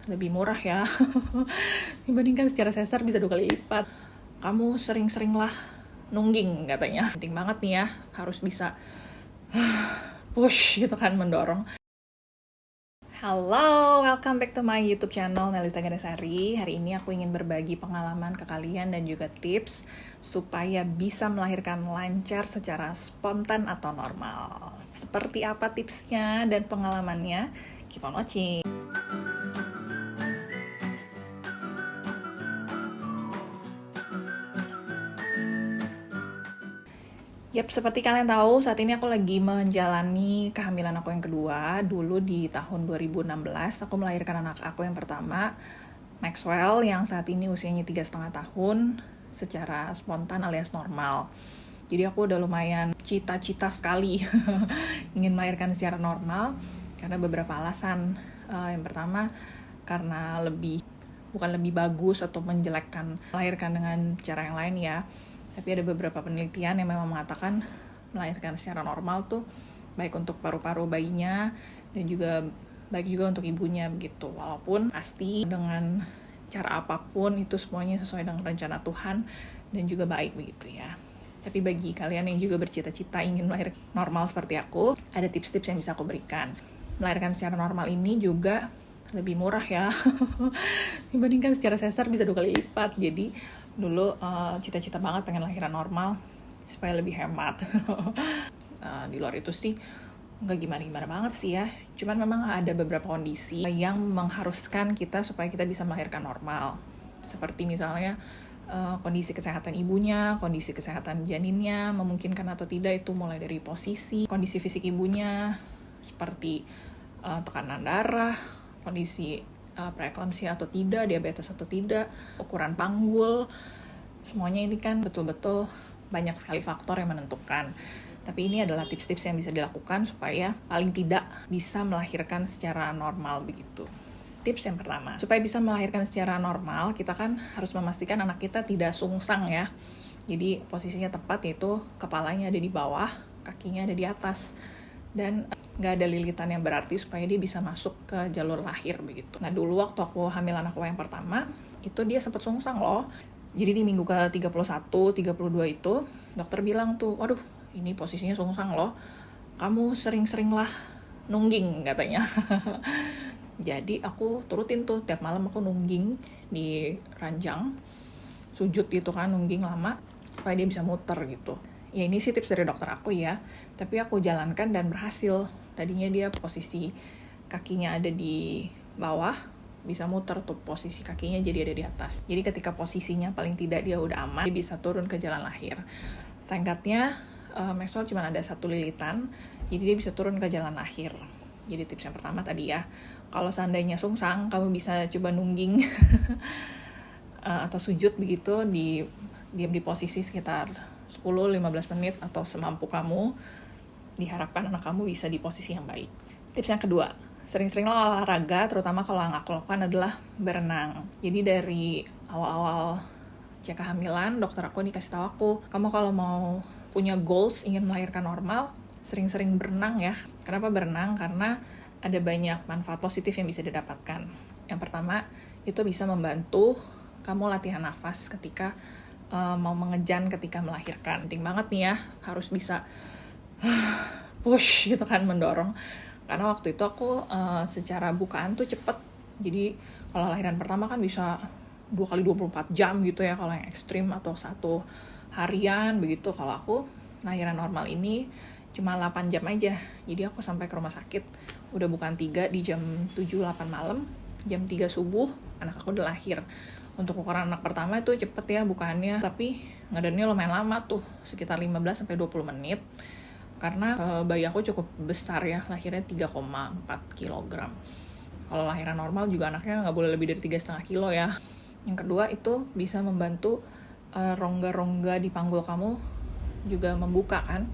lebih murah ya. Dibandingkan secara sesar bisa 2 kali lipat. Kamu sering-seringlah nungging katanya. Penting banget nih ya, harus bisa push gitu kan, mendorong. Halo, welcome back to my YouTube channel Melisa Ganesari. Hari ini aku ingin berbagi pengalaman ke kalian dan juga tips supaya bisa melahirkan lancar secara spontan atau normal. Seperti apa tipsnya dan pengalamannya? Keep on watching. Yap, seperti kalian tahu, saat ini aku lagi menjalani kehamilan aku yang kedua. Dulu di tahun 2016, aku melahirkan anak aku yang pertama, Maxwell, yang saat ini usianya 3,5 tahun, secara spontan alias normal. Jadi aku udah lumayan cita-cita sekali ingin melahirkan secara normal, karena beberapa alasan. Yang pertama, karena bukan lebih bagus atau menjelekkan melahirkan dengan cara yang lain ya. Tapi ada beberapa penelitian yang memang mengatakan melahirkan secara normal tuh baik untuk paru-paru bayinya dan juga baik juga untuk ibunya begitu. Walaupun pasti dengan cara apapun itu semuanya sesuai dengan rencana Tuhan dan juga baik begitu ya. Tapi bagi kalian yang juga bercita-cita ingin melahirkan normal seperti aku, ada tips-tips yang bisa aku berikan. Melahirkan secara normal ini juga lebih murah ya. Dibandingkan secara sesar bisa 2 kali lipat. Jadi dulu cita-cita banget pengen lahiran normal supaya lebih hemat. Di luar itu sih nggak gimana-gimana banget sih ya. Cuman memang ada beberapa kondisi yang mengharuskan kita supaya kita bisa melahirkan normal. Seperti misalnya kondisi kesehatan ibunya, kondisi kesehatan janinnya, memungkinkan atau tidak, itu mulai dari posisi, kondisi fisik ibunya, seperti tekanan darah, kondisi preeklamsia atau tidak, diabetes atau tidak, ukuran panggul, semuanya ini kan betul-betul banyak sekali faktor yang menentukan. Tapi ini adalah tips-tips yang bisa dilakukan supaya paling tidak bisa melahirkan secara normal begitu. Tips yang pertama, supaya bisa melahirkan secara normal, kita kan harus memastikan anak kita tidak sungsang ya. Jadi posisinya tepat, yaitu kepalanya ada di bawah, kakinya ada di atas, dan nggak ada lilitan yang berarti supaya dia bisa masuk ke jalur lahir begitu. Nah dulu waktu aku hamil anak aku yang pertama, itu dia sempat sungsang loh. Jadi di minggu ke-31, 32 itu, dokter bilang tuh, waduh ini posisinya sungsang loh, kamu sering-seringlah nungging katanya. Jadi aku turutin tuh, tiap malam aku nungging di ranjang, sujud gitu kan, nungging lama, supaya dia bisa muter gitu. Ya ini sih tips dari dokter aku ya, tapi aku jalankan dan berhasil. Tadinya dia posisi kakinya ada di bawah, bisa muter tuh posisi kakinya jadi ada di atas. Jadi ketika posisinya paling tidak dia udah aman, dia bisa turun ke jalan lahir. Thank God-nya Maxwell cuma ada 1 lilitan, jadi dia bisa turun ke jalan lahir. Jadi tips yang pertama tadi ya, kalau seandainya sungsang, kamu bisa coba nungging atau sujud begitu, diam di posisi sekitar 10-15 menit atau semampu kamu. Diharapkan anak kamu bisa di posisi yang baik. Tips yang kedua, sering-seringlah olahraga, terutama kalau yang aku lakukan adalah berenang. Jadi dari awal-awal cek kehamilan, dokter aku dikasih tahu aku, kamu kalau mau punya goals ingin melahirkan normal, sering-sering berenang ya. Kenapa berenang? Karena ada banyak manfaat positif yang bisa didapatkan. Yang pertama, itu bisa membantu kamu latihan nafas ketika mau mengejan ketika melahirkan. Penting banget nih ya, harus bisa push gitu kan, mendorong. Karena waktu itu aku secara bukaan tuh cepet. Jadi kalau lahiran pertama kan bisa 2 kali 24 jam gitu ya kalau yang ekstrim, atau 1 harian begitu. Kalau aku lahiran normal ini cuma 8 jam aja. Jadi aku sampai ke rumah sakit udah bukan 3 di jam 7-8 malam, jam 3 subuh anak aku udah lahir. Untuk ukuran anak pertama itu cepet ya bukaannya, tapi ngadannya lumayan lama tuh, sekitar 15-20 menit. Karena bayi aku cukup besar ya, lahirnya 3,4 kg. Kalau lahiran normal juga anaknya nggak boleh lebih dari 3,5 kilo ya. Yang kedua itu bisa membantu rongga-rongga di panggul kamu juga membuka kan,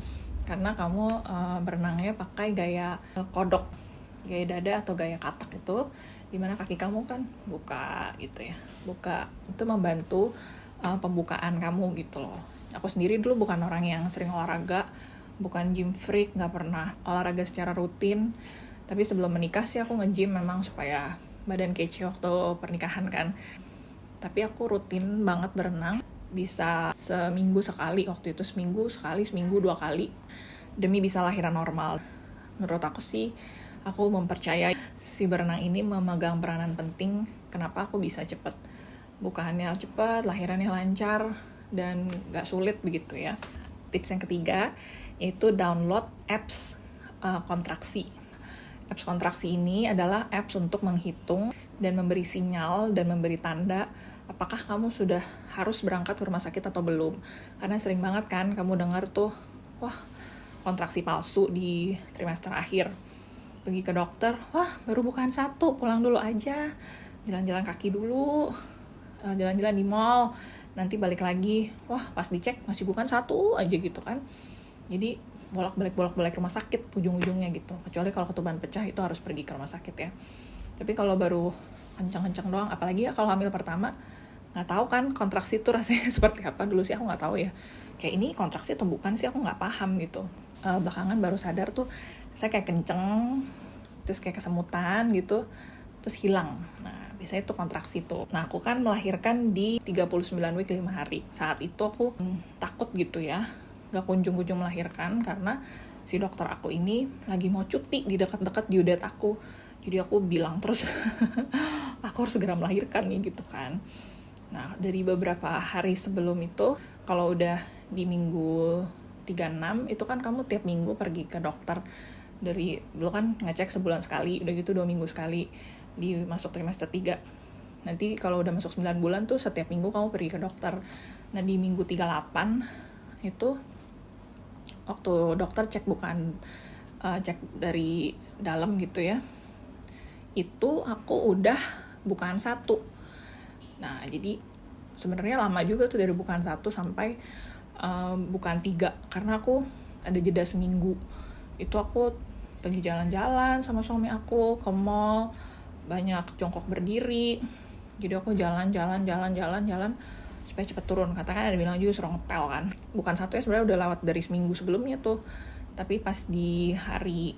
karena kamu berenangnya pakai gaya kodok, gaya dada atau gaya katak itu, dimana kaki kamu kan buka gitu ya, buka itu membantu pembukaan kamu gitu loh. Aku sendiri dulu bukan orang yang sering olahraga, bukan gym freak, nggak pernah olahraga secara rutin, tapi sebelum menikah sih aku nge-gym memang supaya badan kece waktu pernikahan kan. Tapi aku rutin banget berenang, bisa seminggu sekali waktu itu, seminggu sekali, seminggu 2 kali, demi bisa lahiran normal. Menurut aku sih, aku mempercayai si berenang ini memegang peranan penting kenapa aku bisa cepet. Bukannya cepet, lahirannya lancar, dan gak sulit begitu ya. Tips yang ketiga, yaitu download apps kontraksi. Apps kontraksi ini adalah apps untuk menghitung dan memberi sinyal dan memberi tanda apakah kamu sudah harus berangkat ke rumah sakit atau belum. Karena sering banget kan kamu dengar tuh, wah kontraksi palsu di trimester akhir. Pergi ke dokter, wah baru bukan 1, pulang dulu aja, jalan-jalan kaki dulu, jalan-jalan di mall, nanti balik lagi, wah pas dicek masih bukan 1 aja gitu kan. Jadi bolak-balik rumah sakit ujung-ujungnya gitu. Kecuali kalau ketuban pecah itu harus pergi ke rumah sakit ya. Tapi kalau baru kencang-kencang doang, apalagi ya kalau hamil pertama, nggak tahu kan kontraksi itu rasanya seperti apa. Dulu sih aku nggak tahu ya. Kayak ini kontraksi atau bukan sih, aku nggak paham gitu. Belakangan baru sadar tuh, saya kayak kenceng, terus kayak kesemutan gitu, terus hilang. Nah, biasanya itu kontraksi tuh. Nah, aku kan melahirkan di 39 week 5 hari. Saat itu aku takut gitu ya, gak kunjung-kunjung melahirkan karena si dokter aku ini lagi mau cuti di dekat-dekat due date aku. Jadi aku bilang terus, aku harus segera melahirkan nih gitu kan. Nah, dari beberapa hari sebelum itu, kalau udah di minggu 36, itu kan kamu tiap minggu pergi ke dokter. Dari dulu kan ngecek sebulan sekali, udah gitu 2 minggu sekali di masuk trimester 3. Nanti kalau udah masuk 9 bulan tuh setiap minggu kamu pergi ke dokter. Nah, di minggu 38 itu waktu dokter cek cek dari dalam gitu ya, itu aku udah bukan 1. Nah, jadi sebenarnya lama juga tuh dari bukan 1 sampai bukan 3, karena aku ada jeda seminggu. Itu aku pergi jalan-jalan sama suami aku ke mall, banyak jongkok berdiri. Jadi aku jalan supaya cepet turun. Katakan ada bilang juga suruh ngepel kan. Bukan 1 ya, sebenarnya udah lewat dari seminggu sebelumnya tuh. Tapi pas di hari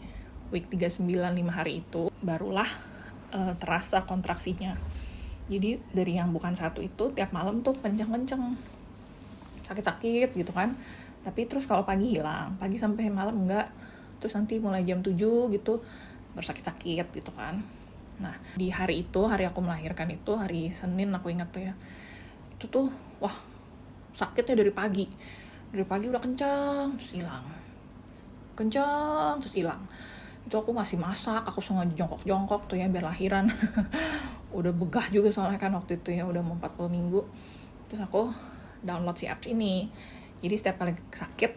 week 39 5 hari itu barulah terasa kontraksinya. Jadi dari yang bukan 1 itu tiap malam tuh kenceng-kenceng, sakit-sakit gitu kan. Tapi terus kalau pagi hilang, pagi sampai malam enggak. Terus nanti mulai jam 7 gitu baru sakit-sakit gitu kan. Nah, di hari itu, hari aku melahirkan itu, hari Senin aku ingat tuh ya, itu tuh, wah, sakitnya dari pagi. Dari pagi udah kencang, terus hilang. Kencang, terus hilang. Itu aku masih masak, aku sengaja jongkok-jongkok tuh ya, biar lahiran. Udah begah juga soalnya kan waktu itu ya, udah mau 40 minggu. Terus aku download si apps ini. Jadi setiap kali sakit,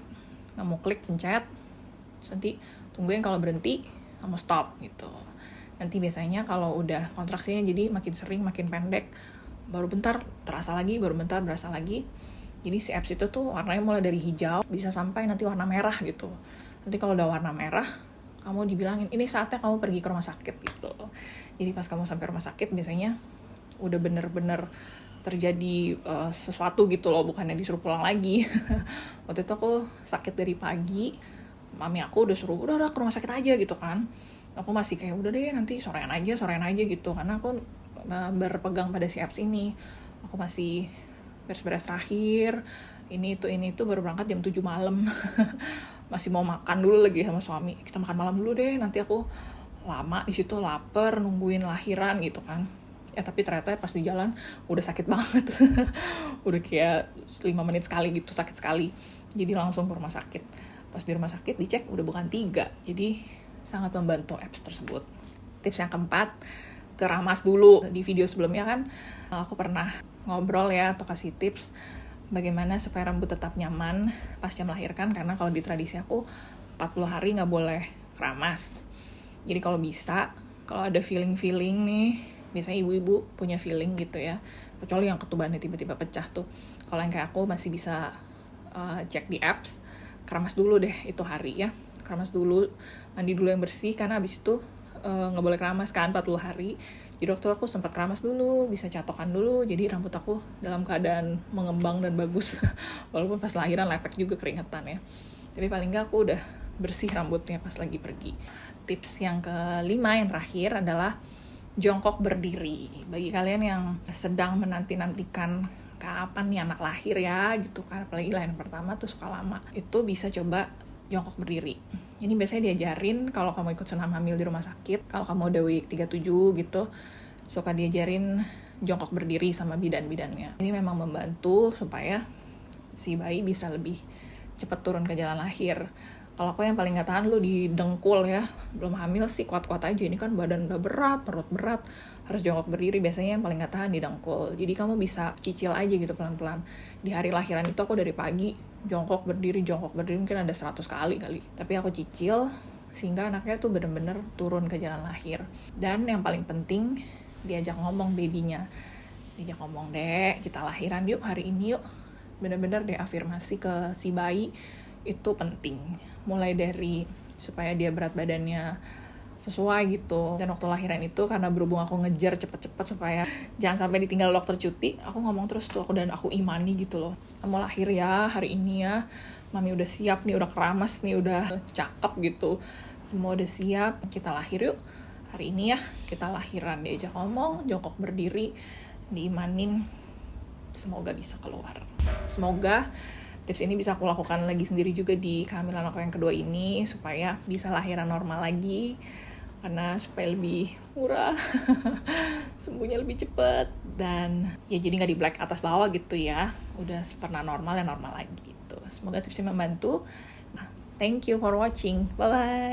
kamu klik, pencet, terus nanti tungguin kalau berhenti, kamu stop gitu. Nanti biasanya kalau udah kontraksinya jadi makin sering, makin pendek, baru bentar terasa lagi, baru bentar berasa lagi. Jadi si apps itu tuh warnanya mulai dari hijau, bisa sampai nanti warna merah gitu. Nanti kalau udah warna merah, kamu dibilangin, ini saatnya kamu pergi ke rumah sakit gitu. Jadi pas kamu sampai rumah sakit, biasanya udah bener-bener terjadi sesuatu gitu loh, bukannya disuruh pulang lagi. Waktu itu aku sakit dari pagi, mami aku udah suruh, udah ke rumah sakit aja gitu kan. Aku masih kayak udah deh nanti sorean aja gitu, karena aku berpegang pada si apps ini. Aku masih beres-beres terakhir, ini itu baru berangkat jam 7 malam. Masih mau makan dulu lagi sama suami, kita makan malam dulu deh, nanti aku lama di situ, lapar nungguin lahiran gitu kan. Ya tapi ternyata pas di jalan udah sakit banget. Udah kayak 5 menit sekali gitu, sakit sekali. Jadi langsung ke rumah sakit. Pas di rumah sakit dicek udah bukan 3. Jadi sangat membantu apps tersebut. Tips yang keempat, keramas dulu. Di video sebelumnya kan aku pernah ngobrol ya, atau kasih tips bagaimana supaya rambut tetap nyaman pasca melahirkan. Karena kalau di tradisi aku 40 hari gak boleh keramas. Jadi kalau bisa, kalau ada feeling nih, biasanya ibu-ibu punya feeling gitu ya, kecuali yang ketubannya tiba-tiba pecah tuh. Kalau yang kayak aku masih bisa cek di apps, keramas dulu deh itu hari ya. Keramas dulu, mandi dulu yang bersih, karena abis itu gak boleh keramas kan 40 hari. Jadi waktu aku sempat keramas dulu, bisa catokan dulu, jadi rambut aku dalam keadaan mengembang dan bagus. Walaupun pas lahiran lepek juga keringetan ya, tapi paling gak aku udah bersih rambutnya pas lagi pergi. Tips yang kelima, yang terakhir adalah jongkok berdiri. Bagi kalian yang sedang menanti-nantikan kapan nih anak lahir ya gitu kan, apalagi lahiran pertama tuh suka lama, itu bisa coba jongkok berdiri. Ini biasanya diajarin kalau kamu ikut senam hamil di rumah sakit, kalau kamu udah week 37 gitu, suka diajarin jongkok berdiri sama bidan-bidannya. Ini memang membantu supaya si bayi bisa lebih cepat turun ke jalan lahir. Kalau aku yang paling gak tahan lu di dengkul ya, belum hamil sih kuat-kuat aja, ini kan badan udah berat, perut berat, harus jongkok berdiri, biasanya yang paling gak tahan di dengkul. Jadi kamu bisa cicil aja gitu pelan-pelan. Di hari lahiran itu aku dari pagi jongkok berdiri mungkin ada 100 kali. Tapi aku cicil sehingga anaknya tuh bener-bener turun ke jalan lahir. Dan yang paling penting, diajak ngomong babynya. Diajak ngomong, "Dek, kita lahiran yuk hari ini yuk." Bener-bener deh afirmasi ke si bayi, itu penting. Mulai dari supaya dia berat badannya sesuai gitu. Dan waktu lahiran itu karena berhubung aku ngejar cepet-cepet supaya jangan sampai ditinggal dokter cuti, aku ngomong terus tuh aku imani gitu loh. Kamu lahir ya hari ini ya. Mami udah siap nih, udah keramas nih, udah cakep gitu. Semua udah siap, kita lahir yuk. Hari ini ya kita lahiran. Diajak ngomong, jongkok berdiri, diimanin, semoga bisa keluar. Semoga tips ini bisa aku lakukan lagi sendiri juga di kehamilan aku yang kedua ini, supaya bisa lahiran normal lagi, karena supaya lebih murah, sembuhnya lebih cepat, dan ya jadi nggak di black atas bawah gitu ya, udah pernah normal ya normal lagi gitu. Semoga tipsnya membantu. Nah, thank you for watching, bye bye.